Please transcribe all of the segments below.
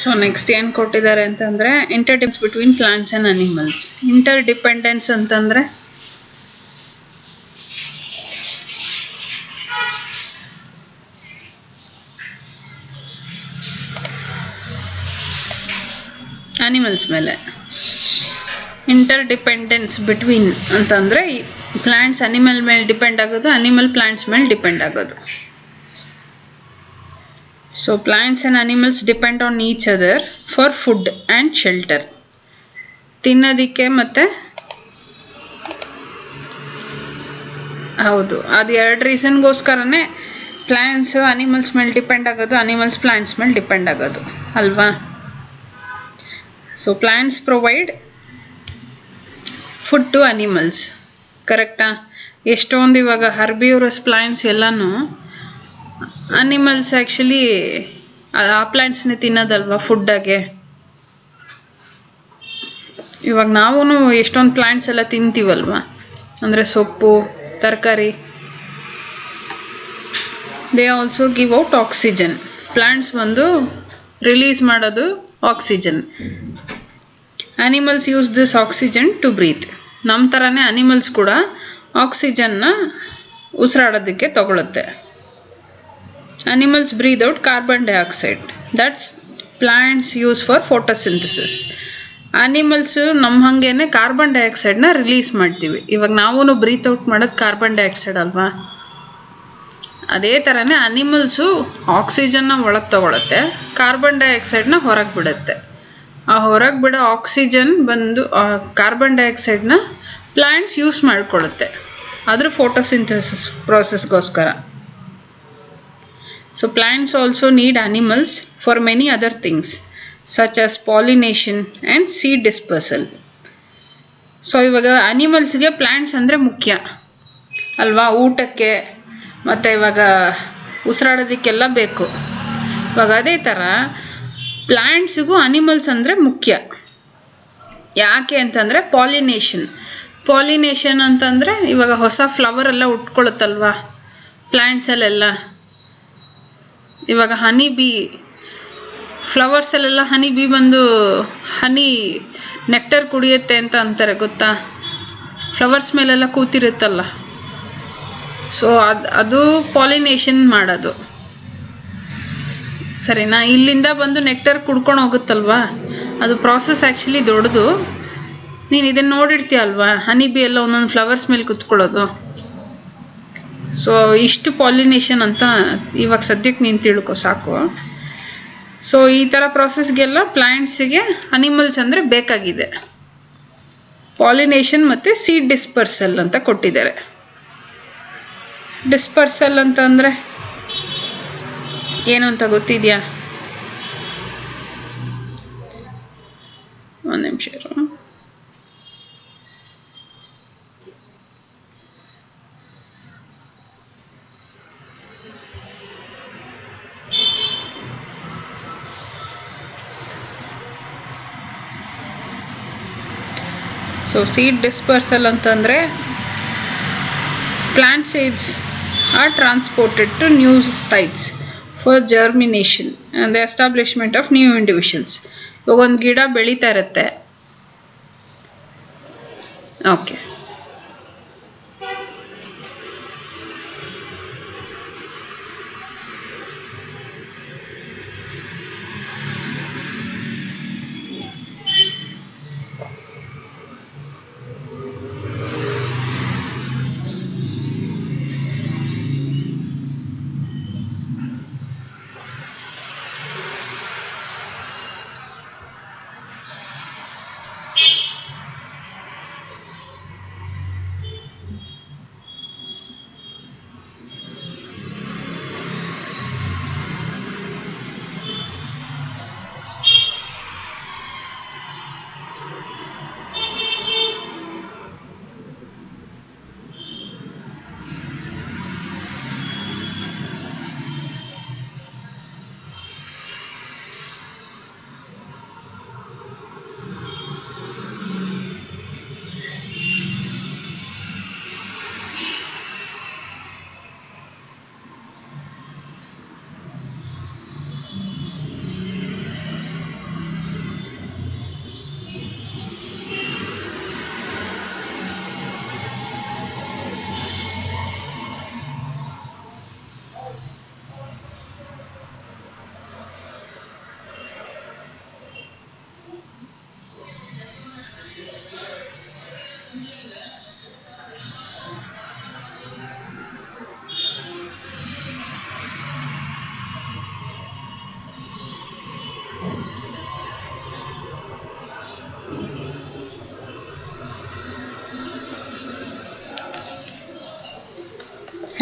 So next ಏನು ಕೊಟ್ಟಿದ್ದಾರೆ ಅಂತಂದರೆ interdependence between plants and animals. Interdependence ಅಂತಂದರೆ ಅನಿಮಲ್ಸ್ ಮೇಲೆ. ಇಂಟರ್ಡಿಪೆಂಡೆನ್ಸ್ ಬಿಟ್ವೀನ್ ಅಂತಂದರೆ ಪ್ಲಾಂಟ್ಸ್ ಅನಿಮಲ್ ಮೇಲೆ ಡಿಪೆಂಡ್ ಆಗೋದು, ಅನಿಮಲ್ ಪ್ಲಾಂಟ್ಸ್ ಮೇಲೆ ಡಿಪೆಂಡ್ ಆಗೋದು. So plants and animals depend on each other for food and shelter. ತಿನ್ನೋದಕ್ಕೆ ಮತ್ತು ಹೌದು, ಅದು ಎರಡು ರೀಸನ್ಗೋಸ್ಕರನೇ ಪ್ಲಾಂಟ್ಸು ಅನಿಮಲ್ಸ್ ಮೇಲೆ ಡಿಪೆಂಡ್ ಆಗೋದು, ಅನಿಮಲ್ಸ್ ಪ್ಲಾಂಟ್ಸ್ ಮೇಲೆ ಡಿಪೆಂಡ್ ಆಗೋದು ಅಲ್ವಾ. So plants provide food to animals, ಕರೆಕ್ಟಾ? ಎಷ್ಟೊಂದು ಇವಾಗ ಹರ್ಬಿವರಸ್ ಪ್ಲಾಂಟ್ಸ್ ಎಲ್ಲನೂ ಅನಿಮಲ್ಸ್ ಆ್ಯಕ್ಚುಲಿ ಆ ಪ್ಲಾಂಟ್ಸ್ನೇ ತಿನ್ನೋದಲ್ವ ಫುಡ್ಡಾಗೆ. ಇವಾಗ ನಾವೂ ಎಷ್ಟೊಂದು ಪ್ಲಾಂಟ್ಸ್ ಎಲ್ಲ ತಿಂತೀವಲ್ವ, ಅಂದರೆ ಸೊಪ್ಪು, ತರಕಾರಿ. They also give out oxygen. Plants ಬಂದು ರಿಲೀಸ್ ಮಾಡೋದು oxygen. Animals use this oxygen to breathe. ನಮ್ಮ ಥರನೇ ಅನಿಮಲ್ಸ್ ಕೂಡ ಆಕ್ಸಿಜನ್ನ ಉಸಿರಾಡೋದಕ್ಕೆ ತಗೊಳುತ್ತೆ. Animals breathe out carbon dioxide, that's plants use for photosynthesis. Animals ನಮ್ಮ ಹಾಗೇನೆ ಕಾರ್ಬನ್ ಡೈಆಕ್ಸೈಡ್ನ ರಿಲೀಸ್ ಮಾಡ್ತೀವಿ. ಇವಾಗ ನಾವೂ ಬ್ರೀತ್ ಔಟ್ ಮಾಡೋದು ಕಾರ್ಬನ್ ಡೈಆಕ್ಸೈಡ್ ಅಲ್ವಾ. ಅದೇ ಥರನೇ ಅನಿಮಲ್ಸು ಆಕ್ಸಿಜನ್ನ ಒಳಗೆ ತಗೊಳುತ್ತೆ, ಕಾರ್ಬನ್ ಡೈಆಕ್ಸೈಡ್ನ ಹೊರಗೆ ಬಿಡುತ್ತೆ. ಆ ಹೊರಗೆ ಬಿಡೋ ಆಕ್ಸಿಜನ್ ಬಂದು ಕಾರ್ಬನ್ ಡೈಆಕ್ಸೈಡ್ನ ಪ್ಲಾಂಟ್ಸ್ ಯೂಸ್ ಮಾಡ್ಕೊಳ್ಳುತ್ತೆ, ಅದ್ರ ಫೋಟೋಸಿಂಥಸಿಸ್ ಪ್ರೋಸೆಸ್ಗೋಸ್ಕರ. So plants also need animals for many other things such as pollination and seed dispersal. So ಇವಾಗ ಅನಿಮಲ್ಸ್ಗೆ ಪ್ಲಾಂಟ್ಸ್ ಅಂದರೆ ಮುಖ್ಯ ಅಲ್ವಾ, ಊಟಕ್ಕೆ ಮತ್ತು ಇವಾಗ ಉಸಿರಾಡೋದಕ್ಕೆಲ್ಲ ಬೇಕು. ಇವಾಗ ಅದೇ ಥರ ಪ್ಲಾಂಟ್ಸಿಗೂ ಅನಿಮಲ್ಸ್ ಅಂದರೆ ಮುಖ್ಯ. ಯಾಕೆ ಅಂತಂದರೆ ಪಾಲಿನೇಷನ್ ಅಂತಂದರೆ ಇವಾಗ ಹೊಸ ಫ್ಲವರ್ ಎಲ್ಲ ಉಟ್ಕೊಳ್ಳುತ್ತಲ್ವ ಪ್ಲ್ಯಾಂಟ್ಸಲ್ಲೆಲ್ಲ. ಇವಾಗ ಹನಿ ಬೀ ಫ್ಲವರ್ಸಲ್ಲೆಲ್ಲ ಹನಿ ಬೀ ಬಂದು ಹನಿ ನೆಕ್ಟರ್ ಕುಡಿಯುತ್ತೆ ಅಂತ ಅಂತಾರೆ, ಗೊತ್ತಾ? ಫ್ಲವರ್ಸ್ ಮೇಲೆಲ್ಲ ಕೂತಿರುತ್ತಲ್ಲ. ಸೊ ಅದು ಪಾಲಿನೇಷನ್ ಮಾಡೋದು, ಸರಿನಾ? ಇಲ್ಲಿಂದ ಬಂದು ನೆಕ್ಟರ್ ಕುಡ್ಕೊಂಡು ಹೋಗುತ್ತಲ್ವಾ, ಅದು ಪ್ರಾಸೆಸ್ ಆ್ಯಕ್ಚುಲಿ ದೊಡ್ಡದು. ನೀನು ಇದನ್ನು ನೋಡಿರ್ತೀಯ ಅಲ್ವಾ, ಹನಿ ಬಿ ಎಲ್ಲ ಒಂದೊಂದು ಫ್ಲವರ್ಸ್ ಮೇಲೆ ಕುತ್ಕೊಳ್ಳೋದು. ಸೊ ಇಷ್ಟು ಪಾಲಿನೇಷನ್ ಅಂತ ಇವಾಗ ಸದ್ಯಕ್ಕೆ ನೀನು ತಿಳ್ಕೊ ಸಾಕು. ಸೊ ಈ ಥರ ಪ್ರಾಸೆಸ್ಗೆಲ್ಲ ಪ್ಲ್ಯಾಂಟ್ಸಿಗೆ ಅನಿಮಲ್ಸ್ ಅಂದರೆ ಬೇಕಾಗಿದೆ. ಪಾಲಿನೇಷನ್ ಮತ್ತು ಸೀಡ್ ಡಿಸ್ಪರ್ಸಲ್ ಅಂತ ಕೊಟ್ಟಿದ್ದಾರೆ. ಡಿಸ್ಪರ್ಸಲ್ ಅಂತಂದರೆ ಏನು ಅಂತ ಗೊತ್ತಿದೆಯಾ? ಒಂದು ನಿಮಿಷ ಇರು. ಸೊ ಸೀಡ್ ಡಿಸ್ಪರ್ಸಲ್ ಅಂತಂದರೆ plant seeds are transported to new sites for germination and the establishment of new individuals. ಇವಾಗ ಒಂದು ಗಿಡ ಬೆಳೀತಾ ಇರುತ್ತೆ, ಓಕೆ,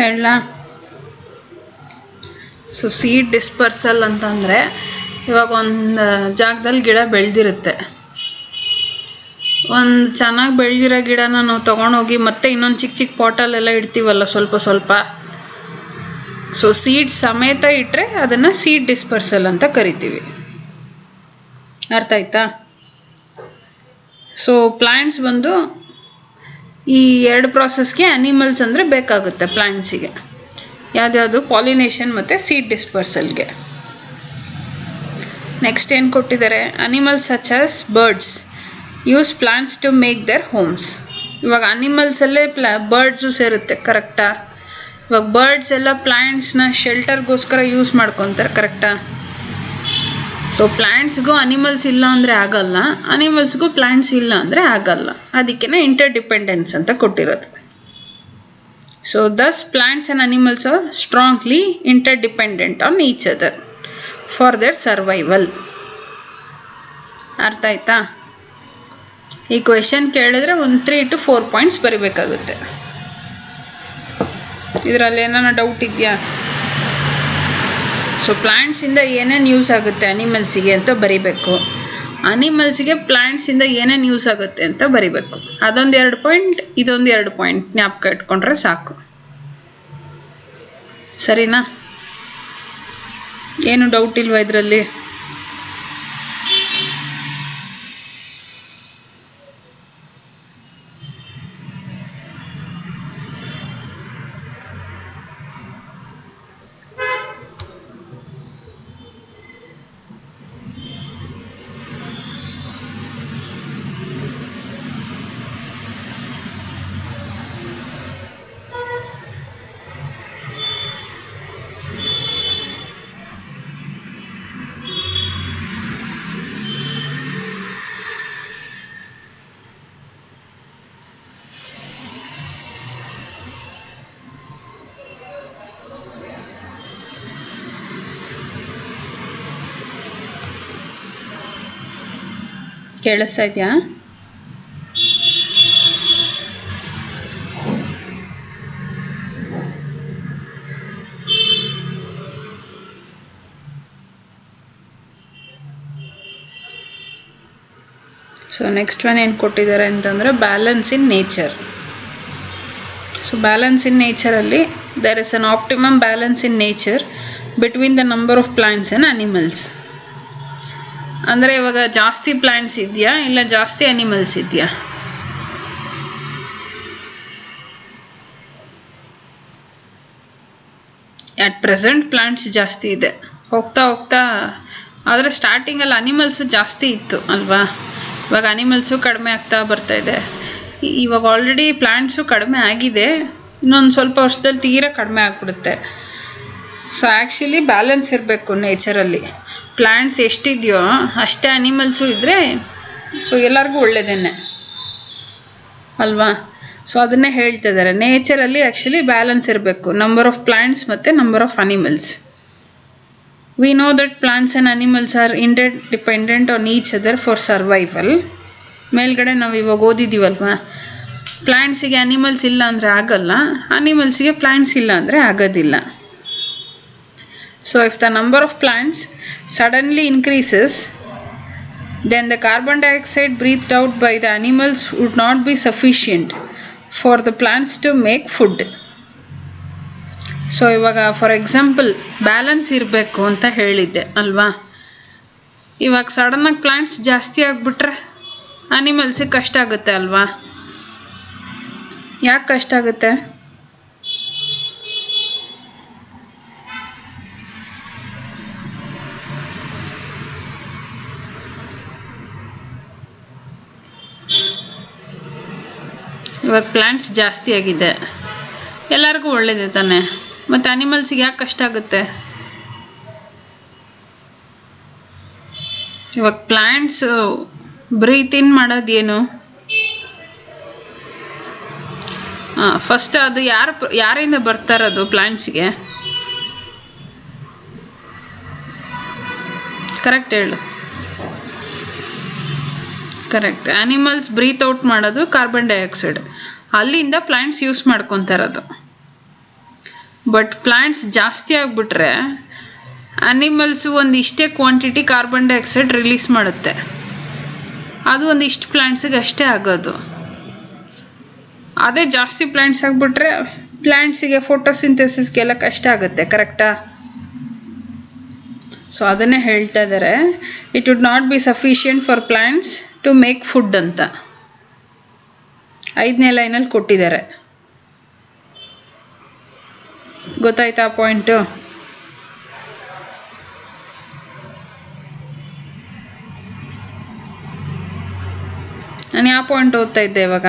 ಹೇಳ. ಸೊ ಸೀಡ್ ಡಿಸ್ಪರ್ಸಲ್ ಅಂತಂದರೆ ಇವಾಗ ಒಂದು ಜಾಗದಲ್ಲಿ ಗಿಡ ಬೆಳೆದಿರುತ್ತೆ, ಒಂದು ಚೆನ್ನಾಗಿ ಬೆಳೆದಿರೋ ಗಿಡನ ನಾವು ತೊಗೊಂಡೋಗಿ ಮತ್ತೆ ಇನ್ನೊಂದು ಚಿಕ್ಕ ಚಿಕ್ಕ ಪಾಟಲ್ಲೆಲ್ಲ ಇಡ್ತೀವಲ್ಲ ಸ್ವಲ್ಪ ಸ್ವಲ್ಪ. ಸೊ ಸೀಡ್ ಸಮೇತ ಇಟ್ಟರೆ ಅದನ್ನು ಸೀಡ್ ಡಿಸ್ಪರ್ಸಲ್ ಅಂತ ಕರಿತೀವಿ. ಅರ್ಥ ಆಯ್ತಾ? ಸೊ ಪ್ಲ್ಯಾಂಟ್ಸ್ ಬಂದು ಈ ಎರಡು ಪ್ರಾಸೆಸ್ಗೆ ಅನಿಮಲ್ಸ್ ಅಂದರೆ ಬೇಕಾಗುತ್ತೆ ಪ್ಲ್ಯಾಂಟ್ಸಿಗೆ. ಯಾವುದ್ಯಾವುದು? ಪಾಲಿನೇಷನ್ ಮತ್ತು ಸೀಡ್ ಡಿಸ್ಪರ್ಸಲ್ಗೆ. ನೆಕ್ಸ್ಟ್ ಏನು ಕೊಟ್ಟಿದ್ದಾರೆ? Animals such as birds use plants to make their homes. ಇವಾಗ ಅನಿಮಲ್ಸಲ್ಲೇ ಬರ್ಡ್ಸು ಸೇರುತ್ತೆ, ಕರೆಕ್ಟಾ? ಇವಾಗ ಬರ್ಡ್ಸ್ ಎಲ್ಲ ಪ್ಲ್ಯಾಂಟ್ಸ್ನ ಶೆಲ್ಟರ್ಗೋಸ್ಕರ ಯೂಸ್ ಮಾಡ್ಕೊತಾರೆ, ಕರೆಕ್ಟಾ? ಸೊ ಪ್ಲ್ಯಾಂಟ್ಸ್ಗೂ ಅನಿಮಲ್ಸ್ ಇಲ್ಲ ಅಂದರೆ ಆಗಲ್ಲ, ಅನಿಮಲ್ಸ್ಗೂ ಪ್ಲ್ಯಾಂಟ್ಸ್ ಇಲ್ಲ ಅಂದರೆ ಆಗಲ್ಲ. ಅದಕ್ಕೇ ಇಂಟರ್ಡಿಪೆಂಡೆನ್ಸ್ ಅಂತ ಕೊಟ್ಟಿರೋದು. So thus plants and animals are strongly interdependent on each other for their survival. ಅರ್ಥ ಆಯ್ತಾ? ಈ ಕ್ವೆಶನ್ ಕೇಳಿದ್ರೆ ಒಂದು 3 to 4 ಪಾಯಿಂಟ್ಸ್ ಬರಿಬೇಕಾಗುತ್ತೆ. ಇದರಲ್ಲಿ ಏನಾರ ಡೌಟ್ ಇದೆಯಾ? ಸೊ ಪ್ಲ್ಯಾಂಟ್ಸಿಂದ ಏನೇನು ಯೂಸ್ ಆಗುತ್ತೆ ಅನಿಮಲ್ಸಿಗೆ ಅಂತ ಬರಿಬೇಕು, ಅನಿಮಲ್ಸಿಗೆ ಪ್ಲ್ಯಾಂಟ್ಸಿಂದ ಏನೇನು ಯೂಸ್ ಆಗುತ್ತೆ ಅಂತ ಬರಿಬೇಕು. ಅದೊಂದು 2 ಪಾಯಿಂಟ್, ಇದೊಂದು 2 ಪಾಯಿಂಟ್ ಜ್ಞಾಪಕ ಇಟ್ಕೊಂಡ್ರೆ ಸಾಕು. ಸರಿನಾ? ಏನು ಡೌಟ್ ಇಲ್ವಾ ಇದರಲ್ಲಿ? ಕೇಳಿಸ್ತಾ ಇದೆಯಾ? ಸೊ ನೆಕ್ಸ್ಟ್ ಒನ್ ಏನು ಕೊಟ್ಟಿದ್ದಾರೆ ಅಂತಂದರೆ balance in nature. So balance in ನೇಚರಲ್ಲಿ there is an optimum balance in nature between the number of plants and animals. ಅಂದರೆ ಇವಾಗ ಜಾಸ್ತಿ ಪ್ಲಾಂಟ್ಸ್ ಇದೆಯಾ ಇಲ್ಲ ಜಾಸ್ತಿ ಅನಿಮಲ್ಸ್ ಇದೆಯಾ? ಅಟ್ ಪ್ರೆಸೆಂಟ್ ಪ್ಲಾಂಟ್ಸ್ ಜಾಸ್ತಿ ಇದೆ, ಹೋಗ್ತಾ ಹೋಗ್ತಾ ಆದರೆ ಸ್ಟಾರ್ಟಿಂಗಲ್ಲಿ ಅನಿಮಲ್ಸು ಜಾಸ್ತಿ ಇತ್ತು ಅಲ್ವಾ? ಇವಾಗ ಅನಿಮಲ್ಸು ಕಡಿಮೆ ಆಗ್ತಾ ಬರ್ತಾ ಇದೆ. ಇವಾಗ ಆಲ್ರೆಡಿ ಪ್ಲಾಂಟ್ಸು ಕಡಿಮೆ ಆಗಿದೆ, ಇನ್ನೊಂದು ಸ್ವಲ್ಪ ವರ್ಷದಲ್ಲಿ ತೀರಾ ಕಡಿಮೆ ಆಗಿಬಿಡುತ್ತೆ. ಸೊ ಆ್ಯಕ್ಚುಲಿ ಬ್ಯಾಲೆನ್ಸ್ ಇರಬೇಕು ನೇಚರಲ್ಲಿ. ಪ್ಲ್ಯಾಂಟ್ಸ್ ಎಷ್ಟಿದೆಯೋ ಅಷ್ಟೇ ಅನಿಮಲ್ಸು ಇದ್ದರೆ ಸೊ ಎಲ್ಲರಿಗೂ ಒಳ್ಳೆಯದೇನೆ ಅಲ್ವಾ? ಸೊ ಅದನ್ನೇ ಹೇಳ್ತಿದ್ದಾರೆ, ನೇಚರಲ್ಲಿ ಆ್ಯಕ್ಚುಲಿ ಬ್ಯಾಲೆನ್ಸ್ ಇರಬೇಕು, ನಂಬರ್ ಆಫ್ ಪ್ಲ್ಯಾಂಟ್ಸ್ ಮತ್ತು number of animals. We know that plants and animals are interdependent on each other for survival. ಮೇಲ್ಗಡೆ ನಾವು ಇವಾಗ ಓದಿದ್ದೀವಲ್ವಾ, ಪ್ಲ್ಯಾಂಟ್ಸಿಗೆ ಅನಿಮಲ್ಸ್ ಇಲ್ಲ ಅಂದರೆ ಆಗಲ್ಲ, ಅನಿಮಲ್ಸಿಗೆ ಪ್ಲ್ಯಾಂಟ್ಸ್ ಇಲ್ಲ ಅಂದರೆ ಆಗೋದಿಲ್ಲ. So if the number of plants suddenly increases, then the carbon dioxide breathed out by the animals would not be sufficient for the plants to make food. So ಇವಾಗ ಫಾರ್ ಎಕ್ಸಾಂಪಲ್ ಬ್ಯಾಲೆನ್ಸ್ ಇರಬೇಕು ಅಂತ ಹೇಳಿದ್ದೆ ಅಲ್ವಾ? ಇವಾಗ ಸಡನ್ನಾಗಿ plants ಜಾಸ್ತಿ ಆಗಿಬಿಟ್ರೆ ಅನಿಮಲ್ಸಿಗೆ ಕಷ್ಟ ಆಗುತ್ತೆ ಅಲ್ವಾ? ಯಾಕೆ ಕಷ್ಟ ಆಗುತ್ತೆ? ಇವಾಗ ಪ್ಲ್ಯಾಂಟ್ಸ್ ಜಾಸ್ತಿ ಆಗಿದೆ, ಎಲ್ಲರಿಗೂ ಒಳ್ಳೆಯದೇ ತಾನೆ, ಮತ್ತು ಅನಿಮಲ್ಸಿಗೆ ಯಾಕೆ ಕಷ್ಟ ಆಗುತ್ತೆ? ಇವಾಗ ಪ್ಲ್ಯಾಂಟ್ಸ್ ಬ್ರೀತ್ ಇನ್ ಮಾಡೋದೇನು? ಫಸ್ಟ್ ಅದು ಯಾರಿಂದ ಬರ್ತಾರದು ಪ್ಲ್ಯಾಂಟ್ಸ್ಗೆ? ಕರೆಕ್ಟ್ ಹೇಳು. ಕರೆಕ್ಟ್, ಆ್ಯನಿಮಲ್ಸ್ ಬ್ರೀತ್ ಔಟ್ ಮಾಡೋದು ಕಾರ್ಬನ್ ಡೈಆಕ್ಸೈಡ್, ಅಲ್ಲಿಂದ ಪ್ಲ್ಯಾಂಟ್ಸ್ ಯೂಸ್ ಮಾಡ್ಕೊತಾರದು. ಬಟ್ ಪ್ಲಾಂಟ್ಸ್ ಜಾಸ್ತಿ ಆಗಿಬಿಟ್ರೆ ಅನಿಮಲ್ಸು ಒಂದು ಇಷ್ಟೇ ಕ್ವಾಂಟಿಟಿ ಕಾರ್ಬನ್ ಡೈಆಕ್ಸೈಡ್ ರಿಲೀಸ್ ಮಾಡುತ್ತೆ. ಅದು ಒಂದು ಇಷ್ಟು ಪ್ಲ್ಯಾಂಟ್ಸಿಗೆ ಅಷ್ಟೇ ಆಗೋದು. ಅದೇ ಜಾಸ್ತಿ ಪ್ಲ್ಯಾಂಟ್ಸ್ ಆಗಿಬಿಟ್ರೆ ಪ್ಲ್ಯಾಂಟ್ಸಿಗೆ ಫೋಟೋಸಿಂಥೆಸಿಸ್ಗೆಲ್ಲ ಕಷ್ಟ ಆಗುತ್ತೆ. ಕರೆಕ್ಟಾ? ಸೊ ಅದನ್ನೇ ಹೇಳ್ತಾ ಇದ್ದಾರೆ, it would not be sufficient for plants to make food ಅಂತ 5ನೇ ಲೈನಲ್ಲಿ ಕೊಟ್ಟಿದ್ದಾರೆ. ಗೊತ್ತಾಯ್ತಾ ಪಾಯಿಂಟು? ನಾನು ಯಾವ ಪಾಯಿಂಟ್ ಓದ್ತಾ ಇದ್ದೆ ಇವಾಗ?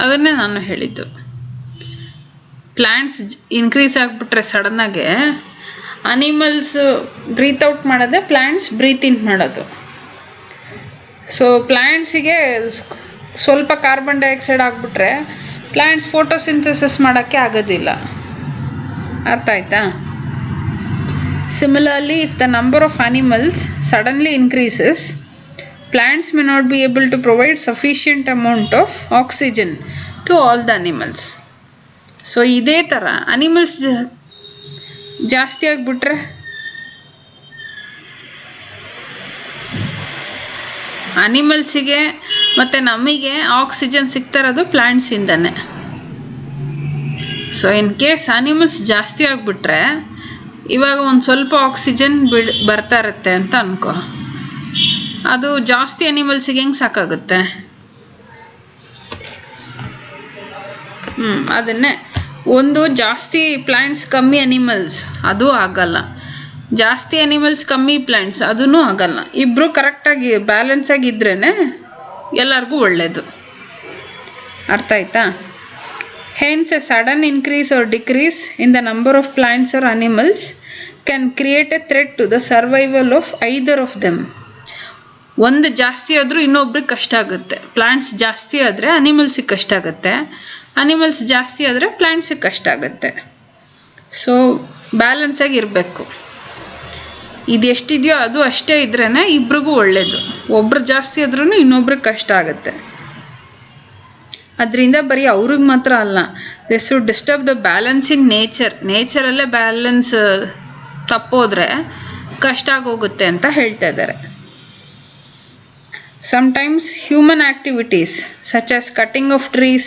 ಅದನ್ನೇ ನಾನು ಹೇಳಿದ್ದು. ಪ್ಲ್ಯಾಂಟ್ಸ್ ಇನ್ಕ್ರೀಸ್ ಆಗಿಬಿಟ್ರೆ ಸಡನ್ನಾಗೆ ಅನಿಮಲ್ಸ್ ಬ್ರೀತ್ ಔಟ್ ಮಾಡೋದೇ ಪ್ಲ್ಯಾಂಟ್ಸ್ ಬ್ರೀತ್ ಇನ್ ಮಾಡೋದು. ಸೊ ಪ್ಲ್ಯಾಂಟ್ಸಿಗೆ ಸ್ವಲ್ಪ ಕಾರ್ಬನ್ ಡೈಆಕ್ಸೈಡ್ ಆಗಿಬಿಟ್ರೆ ಪ್ಲ್ಯಾಂಟ್ಸ್ ಫೋಟೋಸಿಂಥೆಸಿಸ್ ಮಾಡೋಕ್ಕೆ ಆಗೋದಿಲ್ಲ. ಅರ್ಥ ಆಯ್ತಾ? Similarly, if the number of animals suddenly increases, plants may not be able to provide sufficient amount of oxygen to all the animals. So ಇದೇ ಥರ animals ಜಾಸ್ತಿ ಆಗಿಬಿಟ್ರೆ ಅನಿಮಲ್ಸಿಗೆ ಮತ್ತು ನಮಗೆ ಆಕ್ಸಿಜನ್ ಸಿಗ್ತಾ ಇರೋದು ಪ್ಲ್ಯಾಂಟ್ಸಿಂದನೇ. ಸೊ ಇನ್ ಕೇಸ್ ಅನಿಮಲ್ಸ್ ಜಾಸ್ತಿ ಆಗಿಬಿಟ್ರೆ ಇವಾಗ ಒಂದು ಸ್ವಲ್ಪ ಆಕ್ಸಿಜನ್ ಬರ್ತಾ ಇರುತ್ತೆ ಅಂತ ಅನ್ಕೋ, ಅದು ಜಾಸ್ತಿ ಅನಿಮಲ್ಸಿಗೆ ಹೆಂಗೆ ಸಾಕಾಗುತ್ತೆ? ಅದನ್ನೇ ಒಂದು ಜಾಸ್ತಿ ಪ್ಲ್ಯಾಂಟ್ಸ್ ಕಮ್ಮಿ ಅನಿಮಲ್ಸ್ ಅದು ಆಗಲ್ಲ, ಜಾಸ್ತಿ ಅನಿಮಲ್ಸ್ ಕಮ್ಮಿ ಪ್ಲ್ಯಾಂಟ್ಸ್ ಅದೂ ಆಗಲ್ಲ. ಇಬ್ಬರು ಕರೆಕ್ಟಾಗಿ ಬ್ಯಾಲೆನ್ಸ್ ಆಗಿದ್ರೇ ಎಲ್ಲರಿಗೂ ಒಳ್ಳೆಯದು. ಅರ್ಥ ಆಯ್ತಾ? Hence a sudden increase or decrease in the number of plants or animals can create a threat to the survival of either of them. ಒಂದು ಜಾಸ್ತಿ ಆದರೂ ಇನ್ನೊಬ್ರಿಗೆ ಕಷ್ಟ ಆಗುತ್ತೆ. ಪ್ಲ್ಯಾಂಟ್ಸ್ ಜಾಸ್ತಿ ಆದರೆ ಅನಿಮಲ್ಸಿಗೆ ಕಷ್ಟ ಆಗುತ್ತೆ, ಅನಿಮಲ್ಸ್ ಜಾಸ್ತಿ ಆದರೆ ಪ್ಲ್ಯಾಂಟ್ಸಿಗೆ ಕಷ್ಟ ಆಗುತ್ತೆ. ಸೊ ಬ್ಯಾಲೆನ್ಸಾಗಿ ಇರಬೇಕು. ಇದು ಎಷ್ಟಿದೆಯೋ ಅದು ಅಷ್ಟೇ ಇದ್ರೇ ಇಬ್ರಿಗೂ ಒಳ್ಳೆಯದು. ಒಬ್ರು ಜಾಸ್ತಿ ಆದ್ರೂ ಇನ್ನೊಬ್ರಿಗೆ ಕಷ್ಟ ಆಗುತ್ತೆ. ಅದರಿಂದ ಬರೀ ಅವ್ರಿಗೆ ಮಾತ್ರ ಅಲ್ಲ, this would disturb the balance in ನೇಚರಲ್ಲೇ ಬ್ಯಾಲೆನ್ಸ್ ತಪ್ಪೋದ್ರೆ ಕಷ್ಟ ಆಗೋಗುತ್ತೆ ಅಂತ ಹೇಳ್ತಾ ಇದ್ದಾರೆ. Sometimes human activities such as cutting of trees,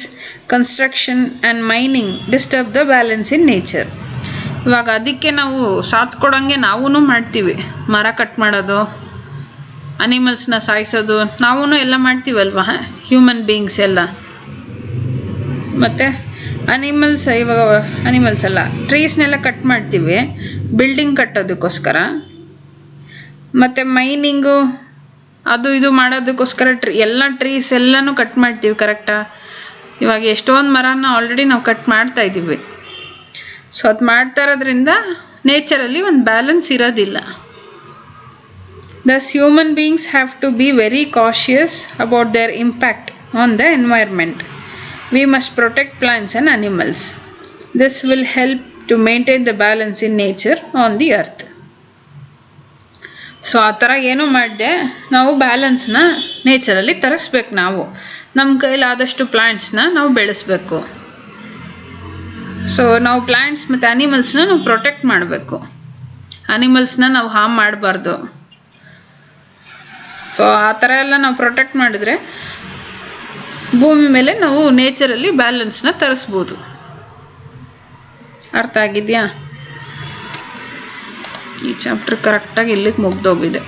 construction and mining disturb the balance in nature. ಇವಾಗ ಅದಕ್ಕೆ ನಾವು ಸಾಥ್ ಕೊಡೋಂಗೆ ನಾವೂ ಮಾಡ್ತೀವಿ. ಮರ ಕಟ್ ಮಾಡೋದು, ಅನಿಮಲ್ಸ್ನ ಸಾಯಿಸೋದು ನಾವೂ ಎಲ್ಲ ಮಾಡ್ತೀವಲ್ವ, ಹ್ಯೂಮನ್ ಬೀಯಿಂಗ್ಸ್ ಎಲ್ಲ. ಮತ್ತು ಇವಾಗ ಅನಿಮಲ್ಸ್ ಅಲ್ಲ, ಟ್ರೀಸ್ನೆಲ್ಲ ಕಟ್ ಮಾಡ್ತೀವಿ ಬಿಲ್ಡಿಂಗ್ ಕಟ್ಟೋದಕ್ಕೋಸ್ಕರ. ಮತ್ತು ಮೈನಿಂಗು ಅದು ಇದು ಮಾಡೋದಕ್ಕೋಸ್ಕರ ಎಲ್ಲ ಟ್ರೀಸ್ ಎಲ್ಲನೂ ಕಟ್ ಮಾಡ್ತೀವಿ. ಕರೆಕ್ಟಾ? ಇವಾಗ ಎಷ್ಟೊಂದು ಮರನ ಆಲ್ರೆಡಿ ನಾವು ಕಟ್ ಮಾಡ್ತಾ ಇದ್ದೀವಿ. ಸೊ ಅದು ಮಾಡ್ತಾ ಇರೋದ್ರಿಂದ ನೇಚರಲ್ಲಿ ಒಂದು ಬ್ಯಾಲೆನ್ಸ್ ಇರೋದಿಲ್ಲ. Thus human beings have to be very cautious about their impact on the environment. We must protect plants and animals. This will help to maintain the balance in nature on the earth. So ಆ ಥರ ಏನೂ ಮಾಡಿದೆ ನಾವು ಬ್ಯಾಲೆನ್ಸ್ನ ನೇಚರಲ್ಲಿ ತರಿಸ್ಬೇಕು. ನಾವು ನಮ್ಮ ಕೈಲಾದಷ್ಟು ಪ್ಲ್ಯಾಂಟ್ಸ್ನ ನಾವು ಬೆಳೆಸಬೇಕು. ಸೊ ನಾವು ಪ್ಲ್ಯಾಂಟ್ಸ್ ಮತ್ತು ಅನಿಮಲ್ಸ್ನ ನಾವು ಪ್ರೊಟೆಕ್ಟ್ ಮಾಡಬೇಕು. ಅನಿಮಲ್ಸ್ನ ನಾವು ಹಾರ್ಮ್ ಮಾಡಬಾರ್ದು. ಸೊ ಆ ಥರ ಎಲ್ಲ ನಾವು ಪ್ರೊಟೆಕ್ಟ್ ಮಾಡಿದ್ರೆ ಭೂಮಿ ಮೇಲೆ ನಾವು ನೇಚರಲ್ಲಿ ಬ್ಯಾಲೆನ್ಸ್ನ ತರಿಸ್ಬೋದು. ಅರ್ಥ ಆಗಿದೆಯಾ? ಈ ಚಾಪ್ಟರ್ ಕರೆಕ್ಟಾಗಿ ಇಲ್ಲಿಗೆ ಮುಗ್ದೋಗಿದೆ.